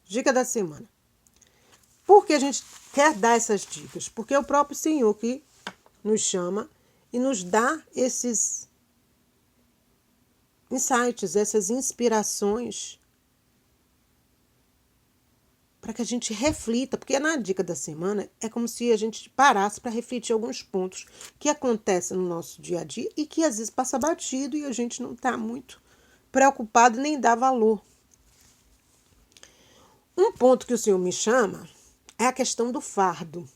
Dica da semana. Por que a gente quer dar essas dicas? Porque é o próprio Senhor que nos chama e nos dá esses insights, essas inspirações para que a gente reflita, porque na dica da semana é como se a gente parasse para refletir alguns pontos que acontecem no nosso dia a dia e que às vezes passa batido e a gente não está muito preocupado nem dá valor. Um ponto que o Senhor me chama é a questão do fardo.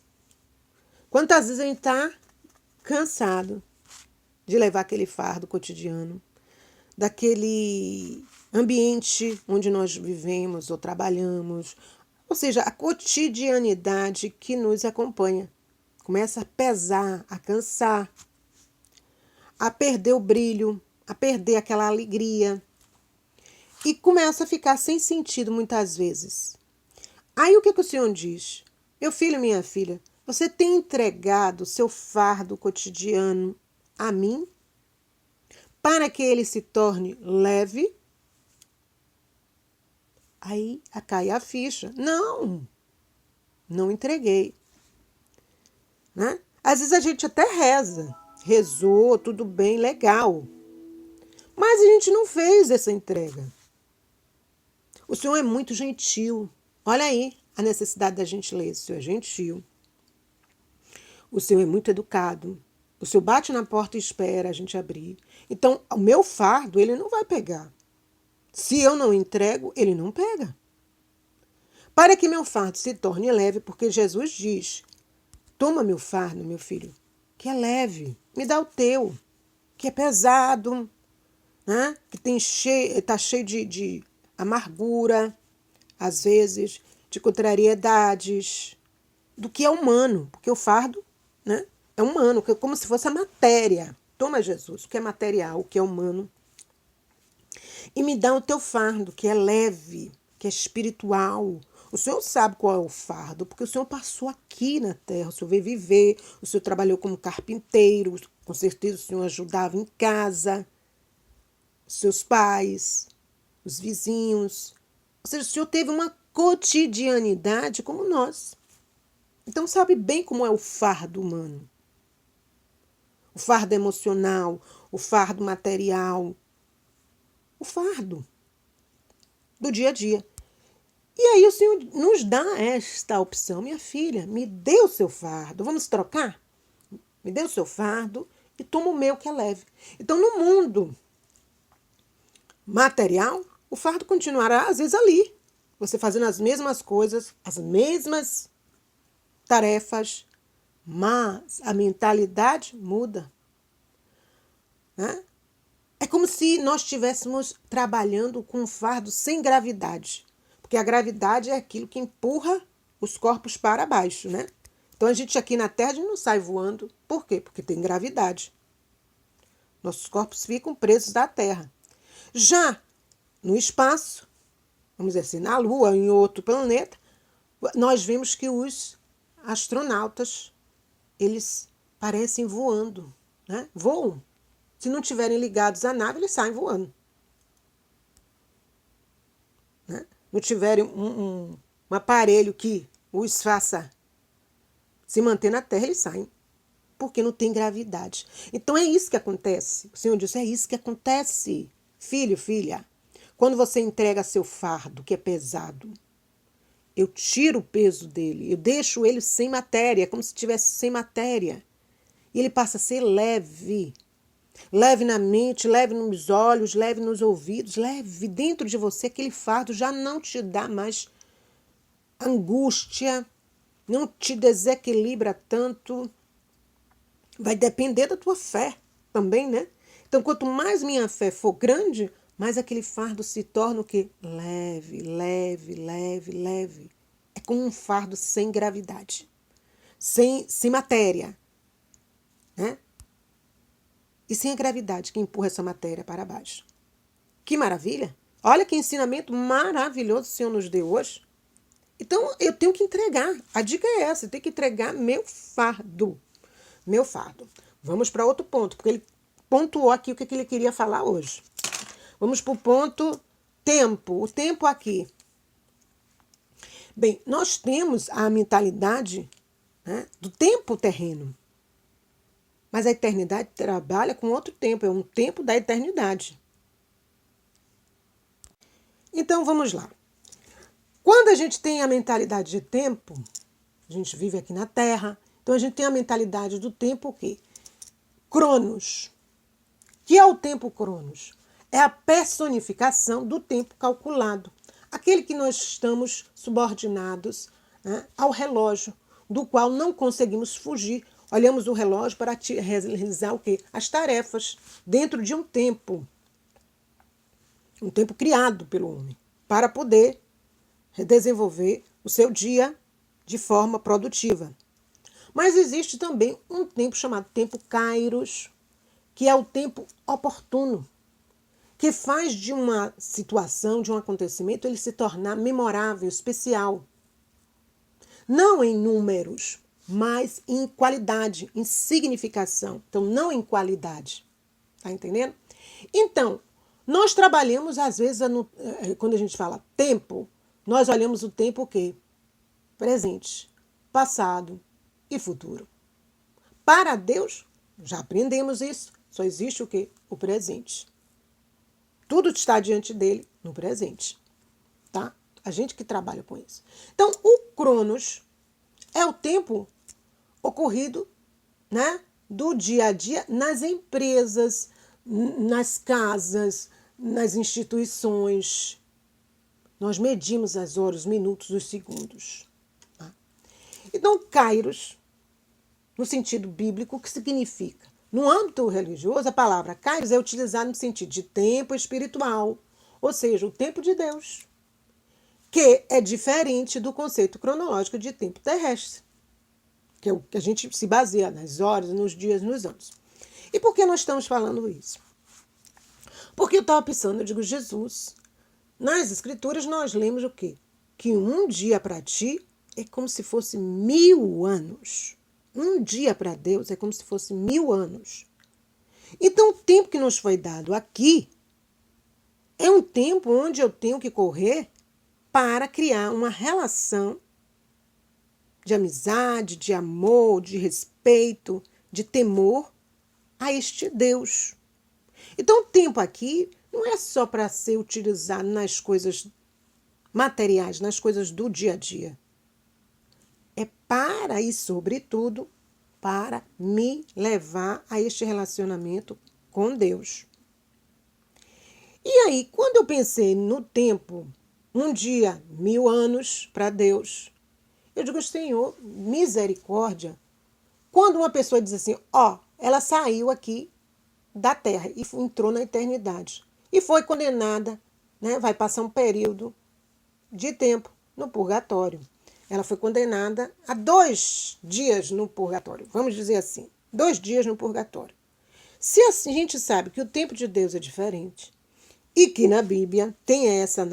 Quantas vezes a gente está cansado de levar aquele fardo cotidiano, daquele ambiente onde nós vivemos ou trabalhamos, ou seja, a cotidianidade que nos acompanha. Começa a pesar, a cansar, a perder o brilho, a perder aquela alegria e começa a ficar sem sentido muitas vezes. Aí o que o Senhor diz? Meu filho, minha filha, você tem entregado o seu fardo cotidiano a mim para que ele se torne leve? Aí cai a ficha. Não entreguei. Né? Às vezes a gente até reza. Rezou, tudo bem, legal. Mas a gente não fez essa entrega. O Senhor é muito gentil. Olha aí a necessidade da gentileza. O Senhor é gentil. O Senhor é muito educado. O Senhor bate na porta e espera a gente abrir. Então, o meu fardo, ele não vai pegar. Se eu não entrego, ele não pega. Para que meu fardo se torne leve, porque Jesus diz, toma meu fardo, meu filho, que é leve, me dá o teu, que é pesado, né? Que está cheio de amargura, às vezes, de contrariedades, do que é humano, porque o fardo, né, é humano, que é como se fosse a matéria. Toma, Jesus, o que é material, o que é humano, e me dá o teu fardo, que é leve, que é espiritual. O Senhor sabe qual é o fardo, porque o Senhor passou aqui na terra, o Senhor veio viver, o Senhor trabalhou como carpinteiro, com certeza o Senhor ajudava em casa, os seus pais, os vizinhos. Ou seja, o Senhor teve uma cotidianidade como nós. Então sabe bem como é o fardo humano. O fardo emocional, o fardo material, o fardo do dia a dia. E aí o Senhor nos dá esta opção. Minha filha, me dê o seu fardo. Vamos trocar? Me dê o seu fardo e toma o meu que é leve. Então, no mundo material, o fardo continuará, às vezes, ali. Você fazendo as mesmas coisas, as mesmas tarefas, mas a mentalidade muda. Né? É como se nós estivéssemos trabalhando com um fardo sem gravidade. Porque a gravidade é aquilo que empurra os corpos para baixo, né? Então a gente aqui na Terra a gente não sai voando. Por quê? Porque tem gravidade. Nossos corpos ficam presos da Terra. Já no espaço, vamos dizer assim, na Lua, em outro planeta, nós vimos que os astronautas, eles parecem voando, né? Voam. Se não estiverem ligados à nave, eles saem voando. Né? Não tiverem um aparelho que os faça se manter na Terra, eles saem. Porque não tem gravidade. Então é isso que acontece. O Senhor disse, é isso que acontece. Filho, filha, quando você entrega seu fardo, que é pesado, eu tiro o peso dele, eu deixo ele sem matéria, como se estivesse sem matéria. E ele passa a ser leve. Leve na mente, leve nos olhos, leve nos ouvidos, leve dentro de você. Aquele fardo já não te dá mais angústia, não te desequilibra tanto. Vai depender da tua fé também, né? Então, quanto mais minha fé for grande, mais aquele fardo se torna o quê? Leve, leve, leve, leve. É como um fardo sem gravidade, sem matéria, né? E sem a gravidade que empurra essa matéria para baixo. Que maravilha! Olha que ensinamento maravilhoso o Senhor nos deu hoje. Então, eu tenho que entregar. A dica é essa, eu tenho que entregar meu fardo. Meu fardo. Vamos para outro ponto, porque ele pontuou aqui o que ele queria falar hoje. Vamos para o ponto tempo. O tempo aqui. Bem, nós temos a mentalidade, né, do tempo terreno. Mas a eternidade trabalha com outro tempo, é um tempo da eternidade. Então vamos lá. Quando a gente tem a mentalidade de tempo, a gente vive aqui na Terra, então a gente tem a mentalidade do tempo o quê? Cronos. Que é o tempo Cronos? É a personificação do tempo calculado. Aquele que nós estamos subordinados, né, ao relógio, do qual não conseguimos fugir. Olhamos o relógio para realizar o quê? As tarefas dentro de um tempo criado pelo homem, para poder desenvolver o seu dia de forma produtiva. Mas existe também um tempo chamado tempo Kairos, que é o tempo oportuno, que faz de uma situação, de um acontecimento, ele se tornar memorável, especial. Não em números, mas em qualidade, em significação. Então, não em qualidade. Tá entendendo? Então, nós trabalhamos, às vezes, quando a gente fala tempo, nós olhamos o tempo o quê? Presente, passado e futuro. Para Deus, já aprendemos isso, só existe o quê? O presente. Tudo está diante dele no presente. Tá? A gente que trabalha com isso. Então, o Cronos é o tempo ocorrido, né, do dia a dia nas empresas, nas casas, nas instituições. Nós medimos as horas, os minutos, os segundos. Tá? Então, Kairos, no sentido bíblico, o que significa? No âmbito religioso, a palavra Kairos é utilizada no sentido de tempo espiritual, ou seja, o tempo de Deus, que é diferente do conceito cronológico de tempo terrestre, que é o que a gente se baseia nas horas, nos dias, nos anos. E por que nós estamos falando isso? Porque eu estava pensando, eu digo, Jesus, nas escrituras nós lemos o quê? Que um dia para ti é como se fosse 1000 anos. Um dia para Deus é como se fosse 1000 anos. Então, o tempo que nos foi dado aqui é um tempo onde eu tenho que correr para criar uma relação de amizade, de amor, de respeito, de temor a este Deus. Então, o tempo aqui não é só para ser utilizado nas coisas materiais, nas coisas do dia a dia. É para e, sobretudo, para me levar a este relacionamento com Deus. E aí, quando eu pensei no tempo, um dia, 1000 anos para Deus, eu digo, Senhor, misericórdia. Quando uma pessoa diz assim, ela saiu aqui da terra e entrou na eternidade e foi condenada, né, vai passar um período de tempo no purgatório. Ela foi condenada a 2 dias no purgatório, vamos dizer assim, 2 dias no purgatório. Se a gente sabe que o tempo de Deus é diferente e que na Bíblia tem essa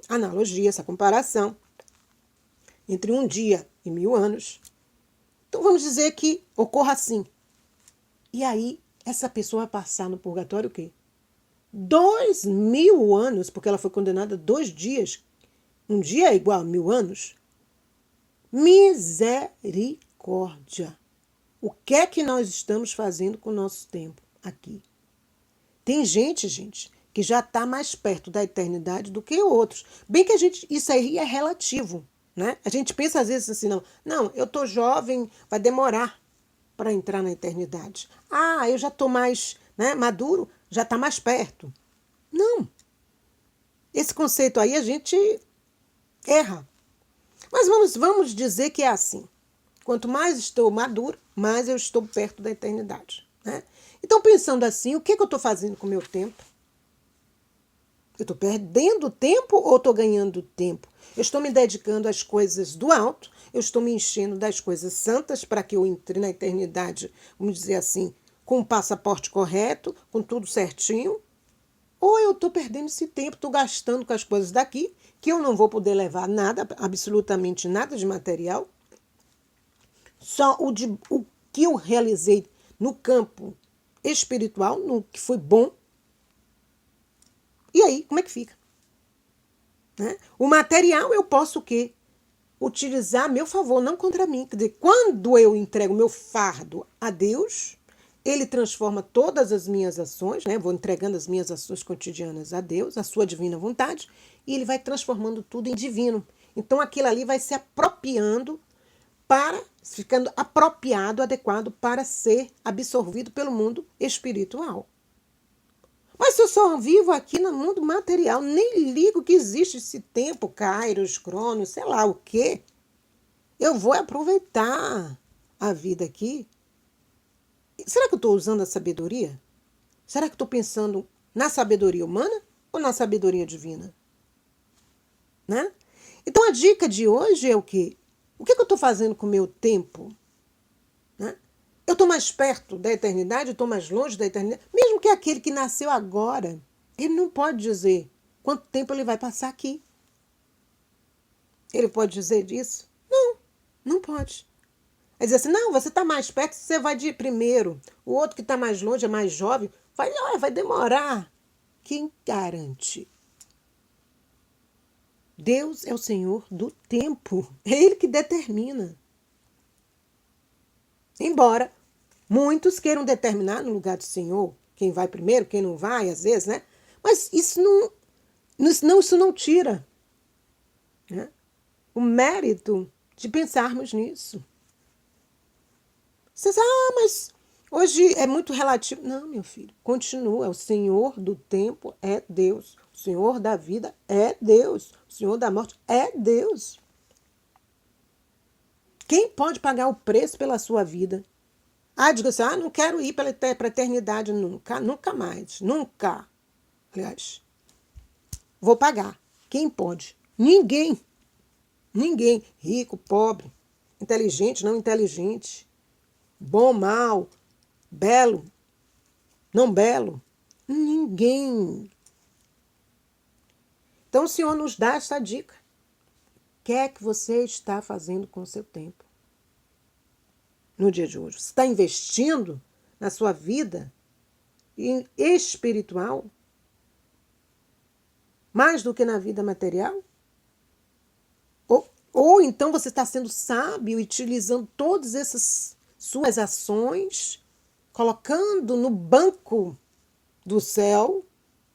analogia, essa comparação entre um dia e 1000 anos, então vamos dizer que ocorra assim. E aí essa pessoa vai passar no purgatório o quê? 2000 anos, porque ela foi condenada a 2 dias. Um dia é igual a 1000 anos. Misericórdia. O que é que nós estamos fazendo com o nosso tempo aqui? Tem gente, que já está mais perto da eternidade do que outros. Bem que isso aí é relativo, né? A gente pensa às vezes assim, não, eu estou jovem, vai demorar para entrar na eternidade. Eu já estou mais, né, maduro, já está mais perto. Não. Esse conceito aí a gente erra. Mas vamos dizer que é assim. Quanto mais estou maduro, mais eu estou perto da eternidade. Né? Então, pensando assim, o que eu estou fazendo com o meu tempo? Eu estou perdendo tempo ou estou ganhando tempo? Eu estou me dedicando às coisas do alto, eu estou me enchendo das coisas santas para que eu entre na eternidade, vamos dizer assim, com o passaporte correto, com tudo certinho, ou eu estou perdendo esse tempo, estou gastando com as coisas daqui, que eu não vou poder levar nada, absolutamente nada de material. Só o que eu realizei no campo espiritual, no que foi bom. E aí, como é que fica? né? O material eu posso o quê? Utilizar a meu favor, não contra mim. Quer dizer, quando eu entrego o meu fardo a Deus, ele transforma todas as minhas ações, né? Vou entregando as minhas ações cotidianas a Deus, a sua divina vontade, e ele vai transformando tudo em divino. Então aquilo ali vai se apropriando ficando apropriado, adequado para ser absorvido pelo mundo espiritual. Mas se eu só vivo aqui no mundo material, nem ligo que existe esse tempo, Kairos, Cronos, sei lá o quê, eu vou aproveitar a vida aqui. Será que eu estou usando a sabedoria? Será que estou pensando na sabedoria humana ou na sabedoria divina? Né? Então a dica de hoje é o quê? O que eu estou fazendo com o meu tempo? Né? Eu estou mais perto da eternidade, eu estou mais longe da eternidade. Mesmo que aquele que nasceu agora, ele não pode dizer quanto tempo ele vai passar aqui. Ele pode dizer disso? Não, não pode. Vai dizer assim, não, você está mais perto, você vai de primeiro. O outro que está mais longe, é mais jovem, vai demorar. Quem garante? Deus é o Senhor do tempo. É Ele que determina. Embora muitos queiram determinar no lugar do Senhor quem vai primeiro, quem não vai, às vezes, né? Mas isso não tira, né, o mérito de pensarmos nisso. Você diz, mas hoje é muito relativo. Não, meu filho, continua. O Senhor do tempo é Deus. O Senhor da vida é Deus. O Senhor da morte é Deus. Quem pode pagar o preço pela sua vida? Diga assim, não quero ir para a eternidade nunca, nunca mais, nunca. Aliás, vou pagar. Quem pode? Ninguém. Ninguém. Rico, pobre, inteligente, não inteligente, bom, mal, belo, não belo. Ninguém. Então o Senhor nos dá essa dica. O que é que você está fazendo com o seu tempo? No dia de hoje. Você está investindo na sua vida espiritual mais do que na vida material? Ou então você está sendo sábio e utilizando todas essas suas ações, colocando no banco do céu,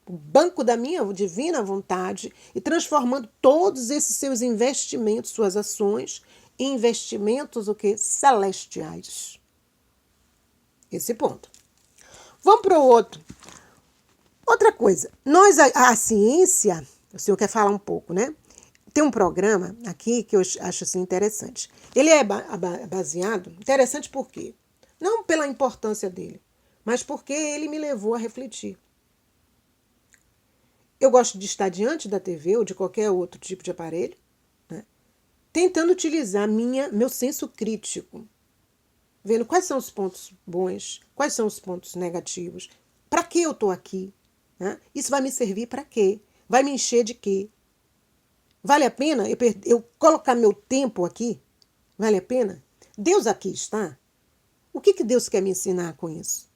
o banco da minha divina vontade, e transformando todos esses seus investimentos, suas ações, em investimentos o quê? Celestiais. Esse ponto. Vamos para o outro. Outra coisa, a ciência, o senhor quer falar um pouco, né? Tem um programa aqui que eu acho assim, interessante. Ele é baseado, interessante por quê? Não pela importância dele, mas porque ele me levou a refletir. Eu gosto de estar diante da TV ou de qualquer outro tipo de aparelho, né, tentando utilizar meu senso crítico, vendo quais são os pontos bons, quais são os pontos negativos, para que eu estou aqui, né? Isso vai me servir para quê? Vai me encher de quê? Vale a pena eu colocar meu tempo aqui? Vale a pena? Deus aqui está? O que Deus quer me ensinar com isso?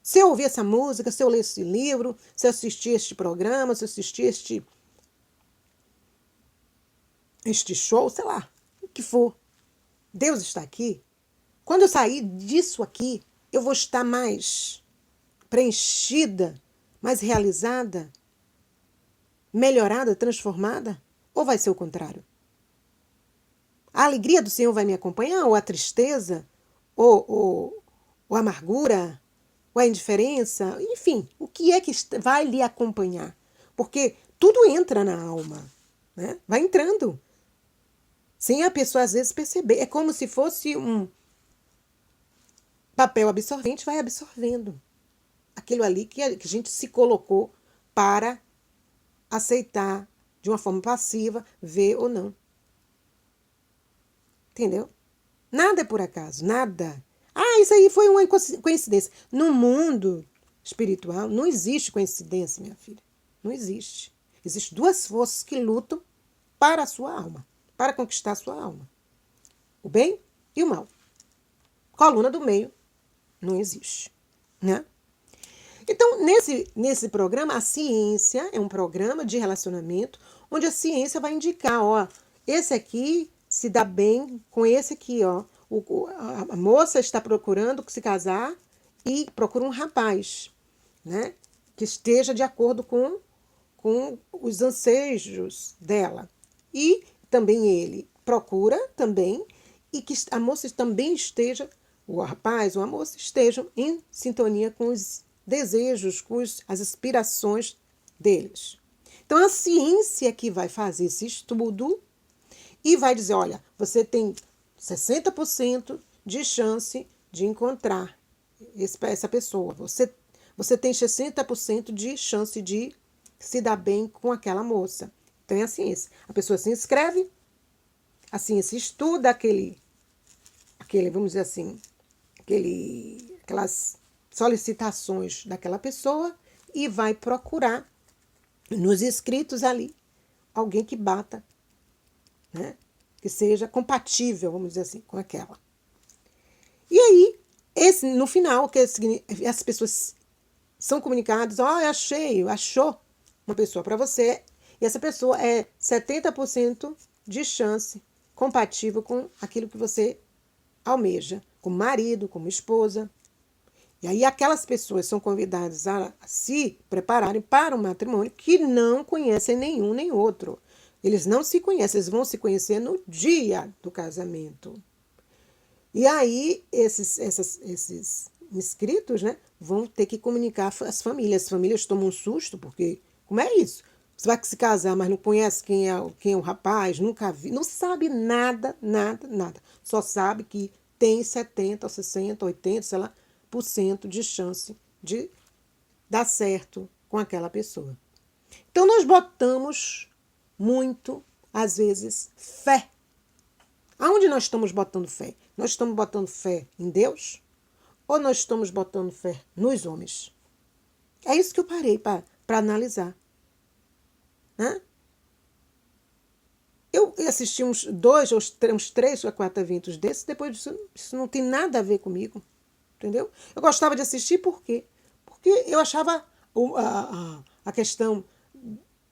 Se eu ouvir essa música, se eu ler esse livro, se eu assistir este programa, se eu assistir este show, sei lá, o que for. Deus está aqui. Quando eu sair disso aqui, eu vou estar mais preenchida, mais realizada, melhorada, transformada? Ou vai ser o contrário? A alegria do Senhor vai me acompanhar? Ou a tristeza? Ou a amargura? Ou a indiferença? Enfim, o que é que vai lhe acompanhar? Porque tudo entra na alma, né? Vai entrando. Sem a pessoa, às vezes, perceber. É como se fosse um papel absorvente, vai absorvendo aquilo ali que a gente se colocou para aceitar de uma forma passiva, ver ou não. Entendeu? Nada é por acaso, nada. Isso aí foi uma coincidência. No mundo espiritual não existe coincidência, minha filha. Não existe. Existem duas forças que lutam para a sua alma, para conquistar a sua alma. O bem e o mal. Coluna do meio não existe, né? Então, nesse programa, a ciência é um programa de relacionamento onde a ciência vai indicar, ó, esse aqui se dá bem com esse aqui, ó. A moça está procurando se casar e procura um rapaz, né? Que esteja de acordo com os anseios dela. E também ele procura também e que a moça também esteja, o rapaz ou a moça estejam em sintonia com os desejos, com as aspirações deles. Então, a ciência que vai fazer esse estudo e vai dizer, olha, você tem 60% de chance de encontrar essa pessoa. Você tem 60% de chance de se dar bem com aquela moça. Então, é a ciência. A pessoa se inscreve, a ciência estuda aquele vamos dizer assim, aquelas solicitações daquela pessoa e vai procurar nos escritos ali alguém que bata, né? Que seja compatível, vamos dizer assim, com aquela. E aí, no final, as pessoas são comunicadas, ó, achou uma pessoa para você, e essa pessoa é 70% de chance compatível com aquilo que você almeja, como marido, como esposa. E aí aquelas pessoas são convidadas a se prepararem para um matrimônio que não conhecem nenhum nem outro. Eles não se conhecem, eles vão se conhecer no dia do casamento. E aí esses inscritos, né, vão ter que comunicar às famílias. As famílias tomam um susto, porque como é isso? Você vai se casar, mas não conhece quem é o rapaz, nunca viu, não sabe nada, nada, nada. Só sabe que tem 70, 60, 80, sei lá, por cento de chance de dar certo com aquela pessoa. Então nós botamos muito, às vezes, fé. Aonde nós estamos botando fé? Nós estamos botando fé em Deus ou nós estamos botando fé nos homens? É isso que eu parei para analisar. Né? Eu assisti uns 2, uns 3 ou 4 eventos desses, depois disso, isso não tem nada a ver comigo. Entendeu? Eu gostava de assistir por quê? Porque eu achava a questão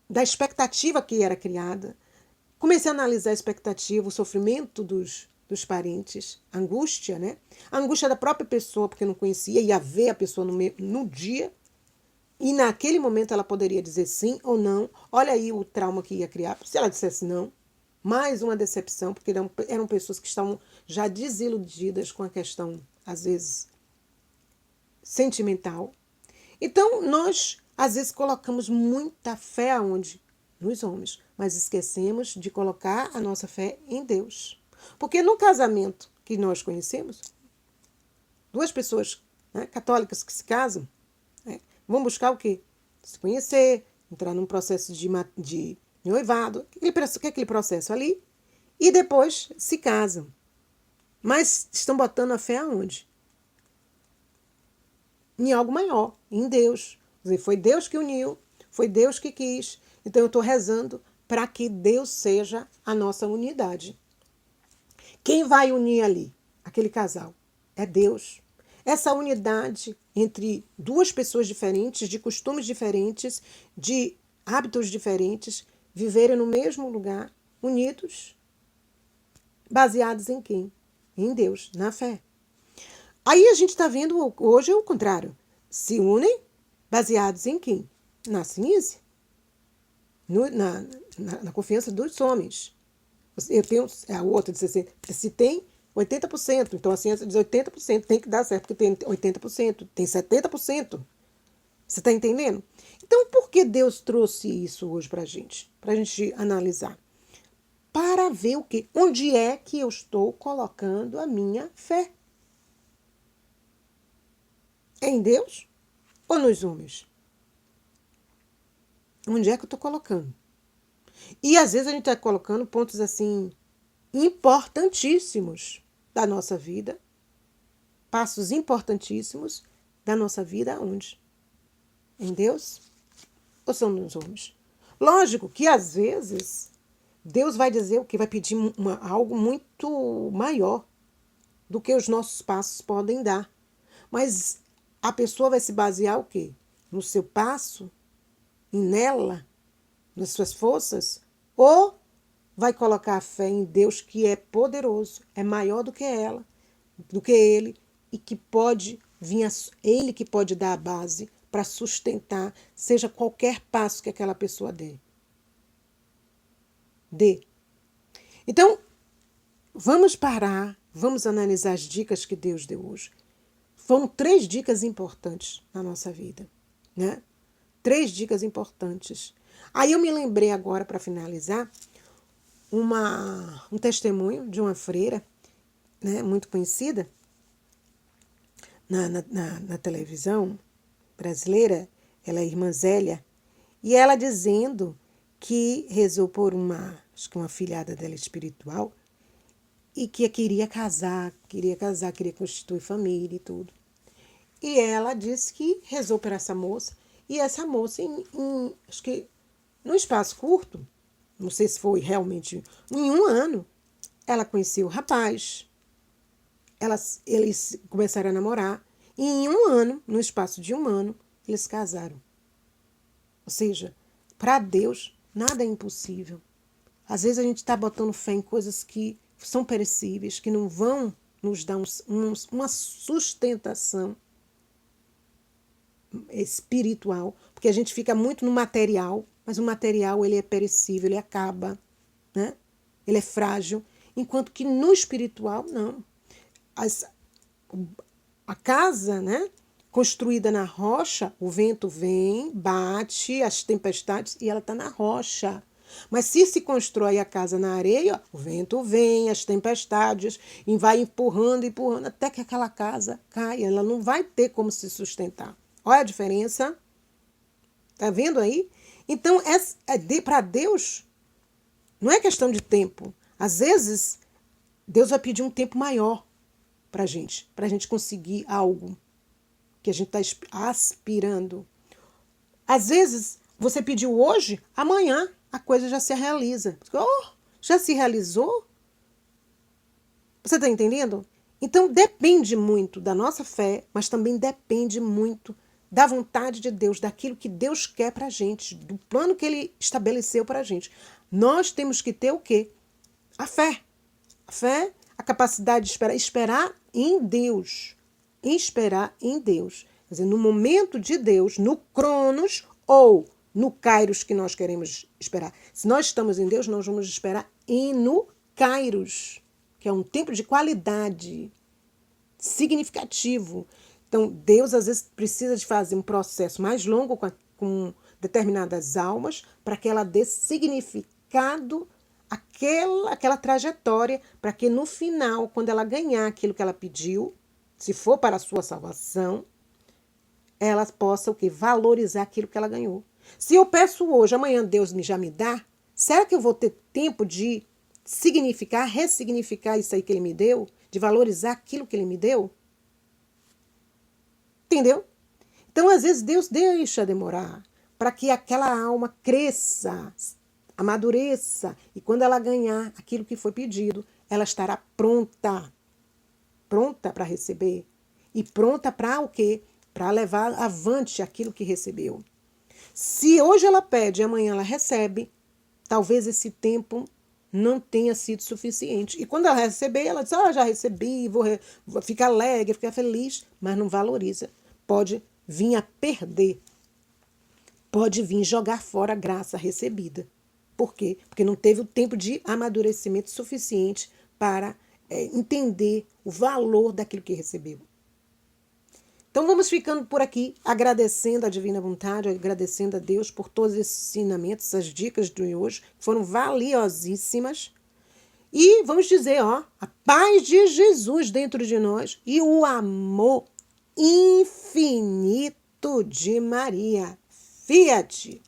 da expectativa que era criada. Comecei a analisar a expectativa, o sofrimento dos parentes, a angústia, né? A angústia da própria pessoa, porque não conhecia, ia ver a pessoa no dia, e naquele momento ela poderia dizer sim ou não. Olha aí o trauma que ia criar. Se ela dissesse não, mais uma decepção, porque eram pessoas que estavam já desiludidas com a questão, às vezes, sentimental. Então, nós, às vezes, colocamos muita fé aonde? Nos homens, mas esquecemos de colocar a nossa fé em Deus. Porque no casamento que nós conhecemos, duas pessoas, né, católicas que se casam, né, vão buscar o quê? Se conhecer, entrar num processo de noivado, que é aquele processo ali, e depois se casam. Mas estão botando a fé aonde? Em algo maior, em Deus. Quer dizer, foi Deus que uniu, foi Deus que quis. Então eu estou rezando para que Deus seja a nossa unidade. Quem vai unir ali, aquele casal? É Deus. Essa unidade entre duas pessoas diferentes, de costumes diferentes, de hábitos diferentes, viverem no mesmo lugar, unidos, baseados em quem? Em Deus, na fé. Aí a gente está vendo hoje o contrário. Se unem baseados em quem? Na ciência. Na confiança dos homens. Eu tenho, a outra diz assim, se tem 80%, então a ciência diz 80%, tem que dar certo, porque tem 80%, tem 70%. Você está entendendo? Então, por que Deus trouxe isso hoje para a gente? Para a gente analisar. Para ver o quê? Onde é que eu estou colocando a minha fé? É em Deus ou nos homens? Onde é que eu estou colocando? E às vezes a gente está colocando pontos assim importantíssimos da nossa vida, passos importantíssimos da nossa vida, onde? Em Deus ou são nos homens? Lógico que às vezes Deus vai dizer o que? Vai pedir algo muito maior do que os nossos passos podem dar. Mas a pessoa vai se basear o quê? no seu passo, e nela, nas suas forças, ou vai colocar a fé em Deus que é poderoso, é maior do que ela, do que ele, e que pode vir, ele que pode dar a base para sustentar, seja qualquer passo que aquela pessoa dê. Então, vamos parar, vamos analisar as dicas que Deus deu hoje. Foram 3 dicas importantes na nossa vida, né? 3 dicas importantes. Aí eu me lembrei agora, para finalizar, um testemunho de uma freira, né, muito conhecida na televisão brasileira. Ela é a irmã Zélia, e ela dizendo que rezou por acho que uma filhada dela espiritual, e que queria casar, queria constituir família e tudo. E ela disse que rezou por essa moça, e essa moça, acho que num espaço curto, não sei se foi realmente em 1 ano, ela conheceu o rapaz, eles começaram a namorar, e em 1 ano, no espaço de 1 ano, eles casaram. Ou seja, para Deus, nada é impossível. Às vezes a gente está botando fé em coisas que são perecíveis, que não vão nos dar uma sustentação espiritual, porque a gente fica muito no material, mas o material ele é perecível, ele acaba, né? Ele é frágil, enquanto que no espiritual, não. A casa, né, construída na rocha, o vento vem, bate, as tempestades, e ela está na rocha. Mas se constrói a casa na areia, o vento vem, as tempestades, e vai empurrando, até que aquela casa caia. Ela não vai ter como se sustentar. Olha a diferença. Tá vendo aí? Então, para Deus, não é questão de tempo. Às vezes, Deus vai pedir um tempo maior para a gente conseguir algo que a gente está aspirando. Às vezes, você pediu hoje, amanhã a coisa já se realiza. Oh, já se realizou? Você está entendendo? Então, depende muito da nossa fé, mas também depende muito da vontade de Deus, daquilo que Deus quer para a gente, do plano que Ele estabeleceu para a gente. Nós temos que ter o quê? A fé. A fé, a capacidade de esperar em Deus. Esperar em Deus. Quer dizer, no momento de Deus, no Cronos ou no Kairos que nós queremos esperar. Se nós estamos em Deus, nós vamos esperar no Kairos, que é um tempo de qualidade, significativo. Então, Deus às vezes precisa de fazer um processo mais longo com determinadas almas para que ela dê significado àquela trajetória, para que no final, quando ela ganhar aquilo que ela pediu, se for para a sua salvação, ela possa o quê? Valorizar aquilo que ela ganhou. Se eu peço hoje, amanhã Deus já me dá, será que eu vou ter tempo de significar, ressignificar isso aí que Ele me deu? De valorizar aquilo que Ele me deu? Entendeu? Então, às vezes, Deus deixa demorar para que aquela alma cresça, amadureça, e quando ela ganhar aquilo que foi pedido, ela estará pronta para receber, e pronta para o quê? Para levar avante aquilo que recebeu. Se hoje ela pede e amanhã ela recebe, talvez esse tempo não tenha sido suficiente. E quando ela receber, ela diz, já recebi, vou ficar alegre, ficar feliz, mas não valoriza. Pode vir a perder. Pode vir jogar fora a graça recebida. Por quê? Porque não teve o tempo de amadurecimento suficiente para entender o valor daquilo que recebeu. Então vamos ficando por aqui, agradecendo a divina vontade, agradecendo a Deus por todos esses ensinamentos, essas dicas de hoje, que foram valiosíssimas. E vamos dizer, a paz de Jesus dentro de nós e o amor infinito de Maria. Fiat!